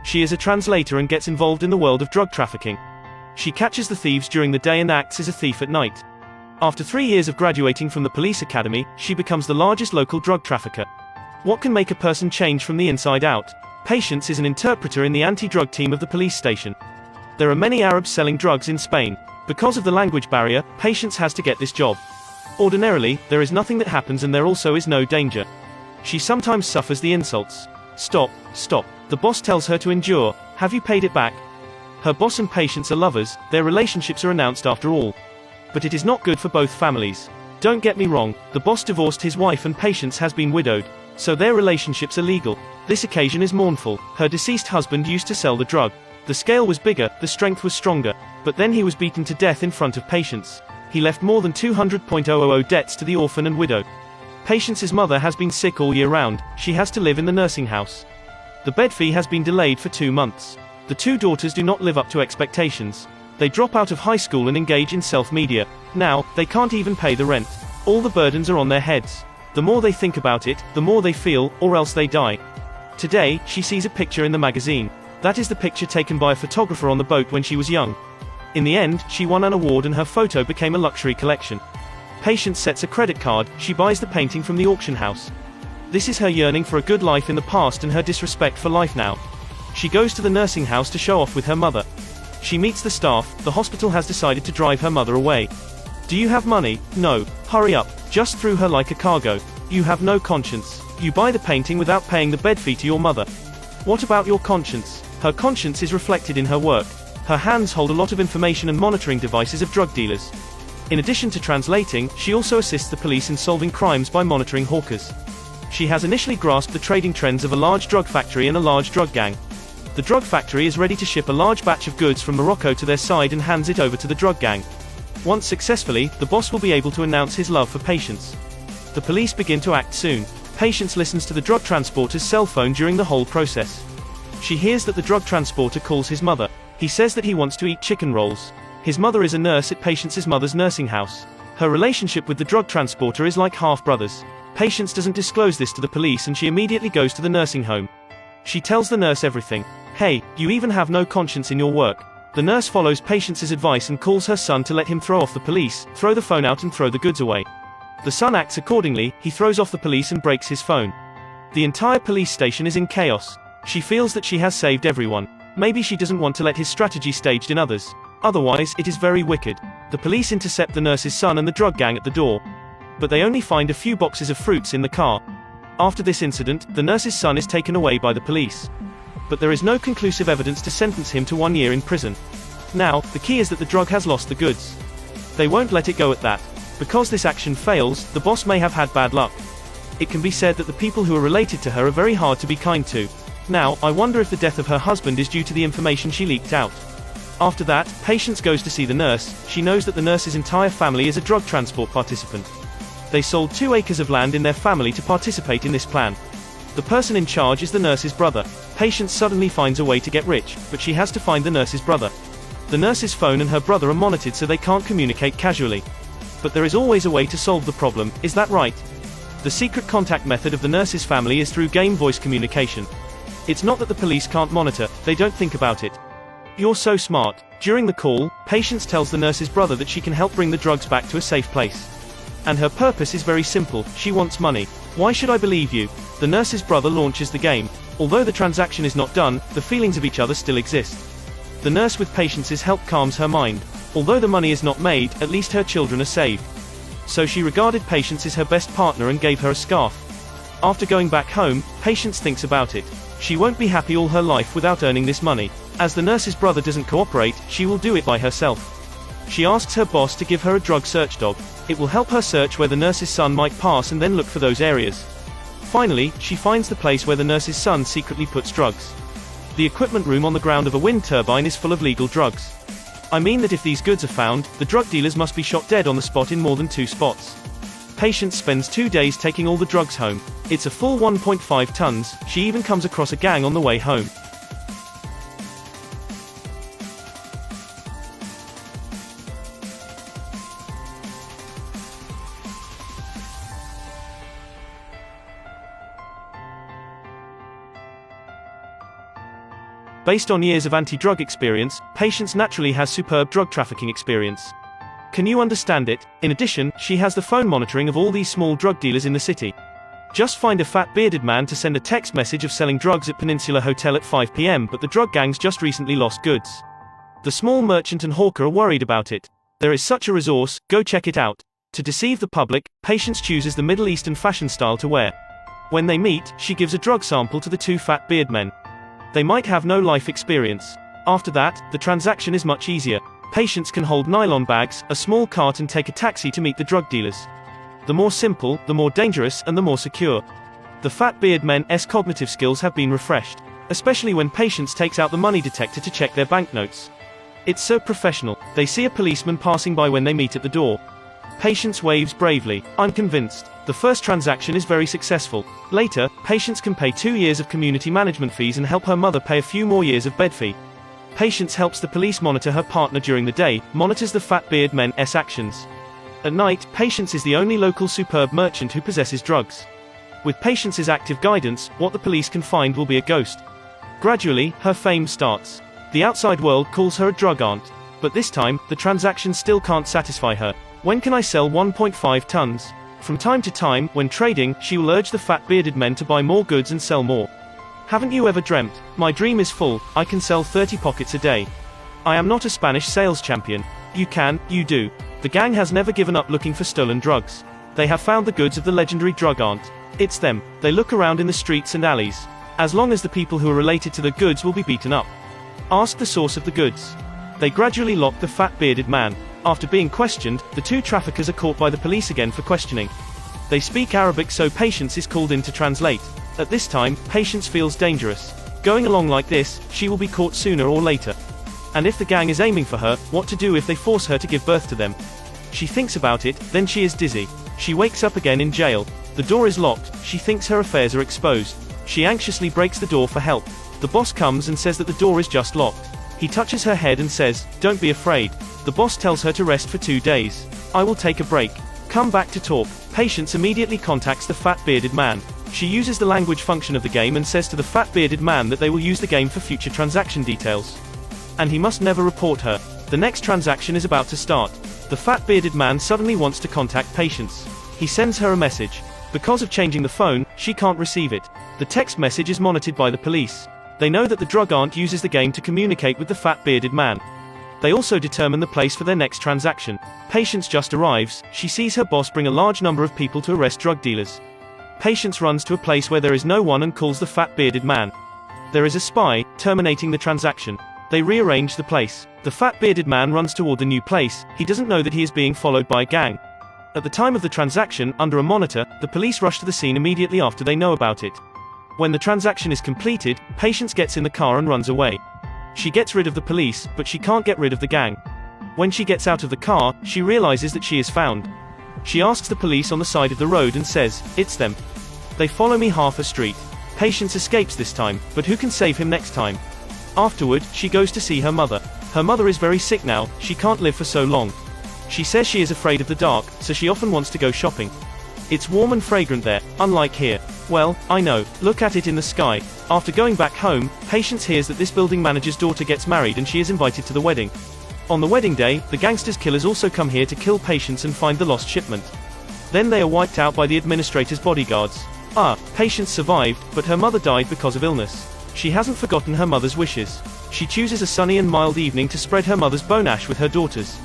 She is a translator and gets involved in the world of drug trafficking. She catches the thieves during the day and acts as a thief at night. After 3 years of graduating from the police academy, she becomes the largest local drug trafficker. What can make a person change from the inside out? Patience is an interpreter in the anti-drug team of the police station. There are many Arabs selling drugs in Spain. Because of the language barrier, Patience has to get this job. Ordinarily, there is nothing that happens and there also is no danger. She sometimes suffers the insults. Stop, stop. The boss tells her to endure. Have you paid it back? Her boss and Patience are lovers, their relationships are announced after all. But it is not good for both families. Don't get me wrong, the boss divorced his wife and Patience has been widowed, so their relationships are legal. This occasion is mournful. Her deceased husband used to sell the drug. The scale was bigger, the strength was stronger, but then he was beaten to death in front of Patience. He left more than 200,000 debts to the orphan and widow. Patience's mother has been sick all year round, she has to live in the nursing house. The bed fee has been delayed for 2 months. The 2 daughters do not live up to expectations. They drop out of high school and engage in self-media. Now, they can't even pay the rent. All the burdens are on their heads. The more they think about it, the more they feel, or else they die. Today, she sees a picture in the magazine. That is the picture taken by a photographer on the boat when she was young. In the end, she won an award and her photo became a luxury collection. Patience sets a credit card, she buys the painting from the auction house. This is her yearning for a good life in the past and her disrespect for life now. She goes to the nursing house to show off with her mother. She meets the staff, the hospital has decided to drive her mother away. Do you have money? No. Hurry up. Just threw her like a cargo. You have no conscience. You buy the painting without paying the bed fee to your mother. What about your conscience? Her conscience is reflected in her work. Her hands hold a lot of information and monitoring devices of drug dealers. In addition to translating, she also assists the police in solving crimes by monitoring hawkers. She has initially grasped the trading trends of a large drug factory and a large drug gang. The drug factory is ready to ship a large batch of goods from Morocco to their side and hands it over to the drug gang. Once successfully, the boss will be able to announce his love for Patience. The police begin to act soon. Patience listens to the drug transporter's cell phone during the whole process. She hears that the drug transporter calls his mother. He says that he wants to eat chicken rolls. His mother is a nurse at Patience's mother's nursing house. Her relationship with the drug transporter is like half-brothers. Patience doesn't disclose this to the police and she immediately goes to the nursing home. She tells the nurse everything. Hey, you even have no conscience in your work. The nurse follows Patience's advice and calls her son to let him throw off the police, throw the phone out and throw the goods away. The son acts accordingly, he throws off the police and breaks his phone. The entire police station is in chaos. She feels that she has saved everyone. Maybe she doesn't want to let his strategy staged in others. Otherwise, it is very wicked. The police intercept the nurse's son and the drug gang at the door. But they only find a few boxes of fruits in the car. After this incident, the nurse's son is taken away by the police. But there is no conclusive evidence to sentence him to 1 year in prison. Now, the key is that the drug has lost the goods. They won't let it go at that. Because this action fails, the boss may have had bad luck. It can be said that the people who are related to her are very hard to be kind to. Now, I wonder if the death of her husband is due to the information she leaked out. After that, Patience goes to see the nurse. She knows that the nurse's entire family is a drug transport participant. They sold 2 acres of land in their family to participate in this plan. The person in charge is the nurse's brother. Patience suddenly finds a way to get rich, but she has to find the nurse's brother. The nurse's phone and her brother are monitored so they can't communicate casually. But there is always a way to solve the problem, is that right? The secret contact method of the nurse's family is through game voice communication. It's not that the police can't monitor, they don't think about it. You're so smart. During the call, Patience tells the nurse's brother that she can help bring the drugs back to a safe place. And her purpose is very simple, she wants money. Why should I believe you? The nurse's brother launches the game. Although the transaction is not done, the feelings of each other still exist. The nurse with Patience's help calms her mind. Although the money is not made, at least her children are saved. So she regarded Patience as her best partner and gave her a scarf. After going back home, Patience thinks about it. She won't be happy all her life without earning this money. As the nurse's brother doesn't cooperate, she will do it by herself. She asks her boss to give her a drug search dog. It will help her search where the nurse's son might pass and then look for those areas. Finally, she finds the place where the nurse's son secretly puts drugs. The equipment room on the ground of a wind turbine is full of legal drugs. I mean that if these goods are found, the drug dealers must be shot dead on the spot in more than 2 spots. Patience spends 2 days taking all the drugs home. It's a full 1.5 tons, she even comes across a gang on the way home. Based on years of anti-drug experience, Patience naturally has superb drug trafficking experience. Can you understand it? In addition, she has the phone monitoring of all these small drug dealers in the city. Just find a fat bearded man to send a text message of selling drugs at Peninsula Hotel at 5 p.m. but the drug gangs just recently lost goods. The small merchant and hawker are worried about it. There is such a resource, go check it out. To deceive the public, Patience chooses the Middle Eastern fashion style to wear. When they meet, she gives a drug sample to the two fat beard men. They might have no life experience. After that, the transaction is much easier. Patience can hold nylon bags, a small cart and take a taxi to meet the drug dealers. The more simple, the more dangerous and the more secure. The fat beard men's cognitive skills have been refreshed, especially when Patience takes out the money detector to check their banknotes. It's so professional. They see a policeman passing by when they meet at the door. Patience waves bravely. I'm convinced. The first transaction is very successful. Later, Patience can pay 2 years of community management fees and help her mother pay a few more years of bed fee. Patience helps the police monitor her partner during the day, monitors the fat beard men's actions. At night, Patience is the only local superb merchant who possesses drugs. With Patience's active guidance, what the police can find will be a ghost. Gradually, her fame starts. The outside world calls her a drug aunt. But this time, the transaction still can't satisfy her. When can I sell 1.5 tons? From time to time, when trading, she will urge the fat bearded men to buy more goods and sell more. Haven't you ever dreamt, my dream is full, I can sell 30 pockets a day. I am not a Spanish sales champion. You can, you do. The gang has never given up looking for stolen drugs. They have found the goods of the legendary drug aunt. It's them. They look around in the streets and alleys. As long as the people who are related to the goods will be beaten up. Ask the source of the goods. They gradually lock the fat bearded man. After being questioned, the two traffickers are caught by the police again for questioning. They speak Arabic, so Patience is called in to translate. At this time, Patience feels dangerous. Going along like this, she will be caught sooner or later. And if the gang is aiming for her, what to do if they force her to give birth to them? She thinks about it, then she is dizzy. She wakes up again in jail. The door is locked, she thinks her affairs are exposed. She anxiously breaks the door for help. The boss comes and says that the door is just locked. He touches her head and says, "Don't be afraid." The boss tells her to rest for 2 days. "I will take a break. Come back to talk." Patience immediately contacts the fat bearded man. She uses the language function of the game and says to the fat bearded man that they will use the game for future transaction details. And he must never report her. The next transaction is about to start. The fat bearded man suddenly wants to contact Patience. He sends her a message. Because of changing the phone, she can't receive it. The text message is monitored by the police. They know that the drug aunt uses the game to communicate with the fat bearded man. They also determine the place for their next transaction. Patience just arrives. She sees her boss bring a large number of people to arrest drug dealers. Patience runs to a place where there is no one and calls the fat bearded man. There is a spy, terminating the transaction. They rearrange the place. The fat bearded man runs toward the new place. He doesn't know that he is being followed by a gang. At the time of the transaction, under a monitor, the police rush to the scene immediately after they know about it. When the transaction is completed, Patience gets in the car and runs away. She gets rid of the police, but she can't get rid of the gang. When she gets out of the car, she realizes that she is found. She asks the police on the side of the road and says, "It's them. They follow me half a street." Patience escapes this time, but who can save him next time? Afterward, she goes to see her mother. Her mother is very sick now, she can't live for so long. She says she is afraid of the dark, so she often wants to go shopping. It's warm and fragrant there, unlike here. Well, I know, look at it in the sky. After going back home, Patience hears that this building manager's daughter gets married and she is invited to the wedding. On the wedding day, the gangsters' killers also come here to kill Patience and find the lost shipment. Then they are wiped out by the administrator's bodyguards. Patience survived, but her mother died because of illness. She hasn't forgotten her mother's wishes. She chooses a sunny and mild evening to spread her mother's bone ash with her daughters.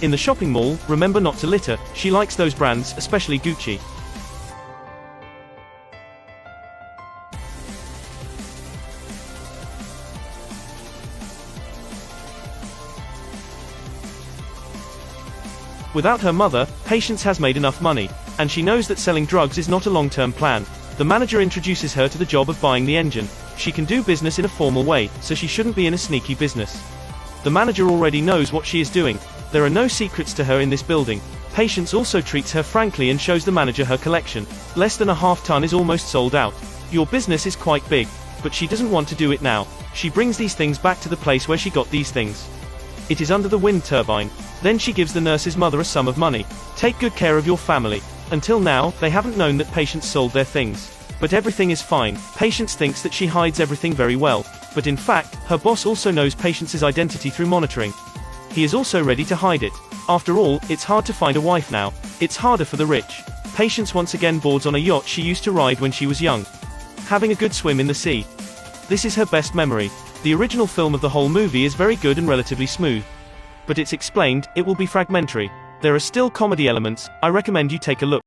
In the shopping mall, remember not to litter. She likes those brands, especially Gucci. Without her mother, Patience has made enough money, and she knows that selling drugs is not a long-term plan. The manager introduces her to the job of buying the engine. She can do business in a formal way, so she shouldn't be in a sneaky business. The manager already knows what she is doing. There are no secrets to her in this building. Patience also treats her frankly and shows the manager her collection. Less than a half ton is almost sold out. Your business is quite big, but she doesn't want to do it now. She brings these things back to the place where she got these things. It is under the wind turbine. Then she gives the nurse's mother a sum of money. Take good care of your family. Until now, they haven't known that Patience sold their things. But everything is fine. Patience thinks that she hides everything very well. But in fact, her boss also knows Patience's identity through monitoring. He is also ready to hide it. After all, it's hard to find a wife now. It's harder for the rich. Patience once again boards on a yacht she used to ride when she was young, having a good swim in the sea. This is her best memory. The original film of the whole movie is very good and relatively smooth. But it's explained, it will be fragmentary. There are still comedy elements. I recommend you take a look.